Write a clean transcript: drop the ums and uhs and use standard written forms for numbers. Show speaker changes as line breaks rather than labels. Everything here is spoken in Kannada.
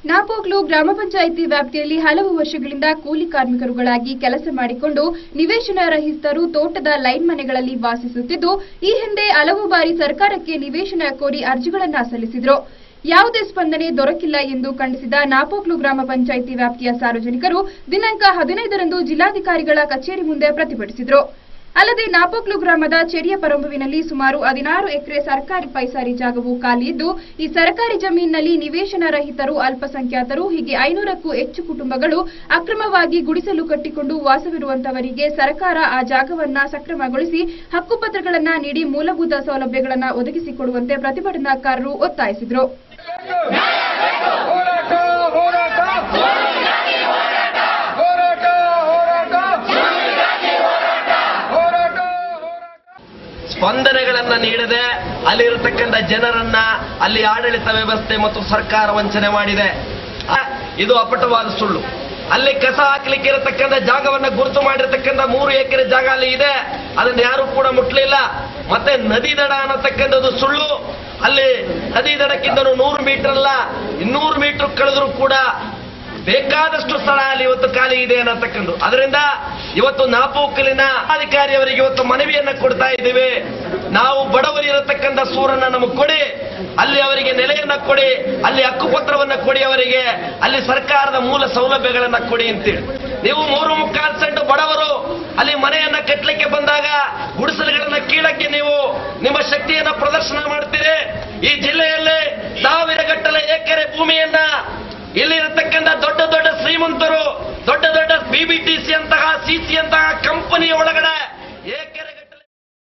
ನಾಪೋಕ್ಲು ಗ್ರಾಮ ಪಂಚಾಯಿತಿ ವ್ಯಾಪ್ತಿಯಲ್ಲಿ ಹಲವು ವರ್ಷಗಳಿಂದ ಕೂಲಿ ಕಾರ್ಮಿಕರುಗಳಾಗಿ ಕೆಲಸ ಮಾಡಿಕೊಂಡು ನಿವೇಶನ ರಹಿತರು ತೋಟದ ಲೈನ್ ಮನೆಗಳಲ್ಲಿ ವಾಸಿಸುತ್ತಿದ್ದು, ಈ ಹಿಂದೆ ಹಲವು ಬಾರಿ ಸರ್ಕಾರಕ್ಕೆ ನಿವೇಶನ ಕೋರಿ ಅರ್ಜಿಗಳನ್ನು ಸಲ್ಲಿಸಿದರು. ಯಾವುದೇ ಸ್ಪಂದನೆ ದೊರಕಿಲ್ಲ ಎಂದು ಖಂಡಿಸಿದ ನಾಪೋಕ್ಲು ಗ್ರಾಮ ಪಂಚಾಯಿತಿ ವ್ಯಾಪ್ತಿಯ ಸಾರ್ವಜನಿಕರು ದಿನಾಂಕ 15ರಂದು ಜಿಲ್ಲಾಧಿಕಾರಿಗಳ ಕಚೇರಿ ಮುಂದೆ ಪ್ರತಿಭಟಿಸಿದರು. ಅಲ್ಲದೆ ನಾಪೋಕ್ಲು ಗ್ರಾಮದ ಚೆರಿಯ ಪರಂಬುವಿನಲ್ಲಿ ಸುಮಾರು 16 ಎಕರೆ ಸರ್ಕಾರಿ ಪೈಸಾರಿ ಜಾಗವು ಖಾಲಿ ಇದ್ದು, ಈ ಸರ್ಕಾರಿ ಜಮೀನಿನಲ್ಲಿ ನಿವೇಶನ ರಹಿತರು, ಅಲ್ಪಸಂಖ್ಯಾತರು ಹೀಗೆ 500ಕ್ಕೂ ಹೆಚ್ಚು ಕುಟುಂಬಗಳು ಅಕ್ರಮವಾಗಿ ಗುಡಿಸಲು ಕಟ್ಟಿಕೊಂಡು ವಾಸವಿರುವಂತವರಿಗೆ ಸರ್ಕಾರ ಆ ಜಾಗವನ್ನು ಸಕ್ರಮಗೊಳಿಸಿ ಹಕ್ಕುಪತ್ರಗಳನ್ನು ನೀಡಿ ಮೂಲಭೂತ ಸೌಲಭ್ಯಗಳನ್ನು ಒದಗಿಸಿಕೊಡುವಂತೆ ಪ್ರತಿಭಟನಾಕಾರರು ಒತ್ತಾಯಿಸಿದರು.
ಸ್ಪಂದನೆಗಳನ್ನ ನೀಡದೆ ಅಲ್ಲಿರತಕ್ಕಂಥ ಜನರನ್ನ ಅಲ್ಲಿ ಆಡಳಿತ ವ್ಯವಸ್ಥೆ ಮತ್ತು ಸರ್ಕಾರ ವಂಚನೆ ಮಾಡಿದೆ. ಇದು ಅಪ್ಪಟವಾದ ಸುಳ್ಳು. ಅಲ್ಲಿ ಕಸ ಹಾಕ್ಲಿಕ್ಕೆ ಇರತಕ್ಕಂಥ ಜಾಗವನ್ನ ಗುರುತು ಮಾಡಿರತಕ್ಕಂಥ 3 ಎಕರೆ ಜಾಗ ಅಲ್ಲಿ ಇದೆ, ಅದನ್ನ ಯಾರು ಕೂಡ ಮುಟ್ಲಿಲ್ಲ. ಮತ್ತೆ ನದಿ ದಡ ಅನ್ನತಕ್ಕಂಥದ್ದು ಸುಳ್ಳು. ಅಲ್ಲಿ ನದಿ ದಡಕ್ಕಿಂತ 100 ಮೀಟರ್ ಅಲ್ಲ 200 ಮೀಟರ್ ಕಳೆದರೂ ಕೂಡ ಬೇಕಾದಷ್ಟು ಸ್ಥಳ ಅಲ್ಲಿ ಇವತ್ತು ಖಾಲಿ ಇದೆ ಅನ್ನತಕ್ಕಂಥ. ಅದರಿಂದ ಇವತ್ತು ನಾಪೋಕ್ಲಿನ ಅಧಿಕಾರಿಯವರಿಗೆ ಇವತ್ತು ಮನವಿಯನ್ನ ಕೊಡ್ತಾ ಇದ್ದೀವಿ. ನಾವು ಬಡವರು ಇರತಕ್ಕಂಥ ಸೂರನ್ನ ನಮಗೆ ಕೊಡಿ, ಅಲ್ಲಿ ಅವರಿಗೆ ನೆಲೆಯನ್ನ ಕೊಡಿ, ಅಲ್ಲಿ ಹಕ್ಕುಪತ್ರವನ್ನ ಕೊಡಿ, ಅವರಿಗೆ ಅಲ್ಲಿ ಸರ್ಕಾರದ ಮೂಲ ಸೌಲಭ್ಯಗಳನ್ನ ಕೊಡಿ ಅಂತೇಳಿ. ನೀವು 3.25 ಸೆಂಟ್ ಬಡವರು ಅಲ್ಲಿ ಮನೆಯನ್ನ ಕಟ್ಟಲಿಕ್ಕೆ ಬಂದಾಗ ಗುಡಿಸಲುಗಳನ್ನ ಕೀಳಕ್ಕೆ ನೀವು ನಿಮ್ಮ ಶಕ್ತಿಯನ್ನ ಪ್ರದರ್ಶನ ಮಾಡ್ತೀರಿ. ಈ ಜಿಲ್ಲೆಯಲ್ಲಿ 1000 ಗಟ್ಟಲೆ ಎಕರೆ ಭೂಮಿಯನ್ನ ಇಲ್ಲಿರತಕ್ಕಂಥ ದೊಡ್ಡ ದೊಡ್ಡ ಶ್ರೀಮಂತರು, ದೊಡ್ಡ ದೊಡ್ಡ BBTC ಅಂತಹ CC ಅಂತಹ ಕಂಪನಿಯ ಒಳಗಡೆ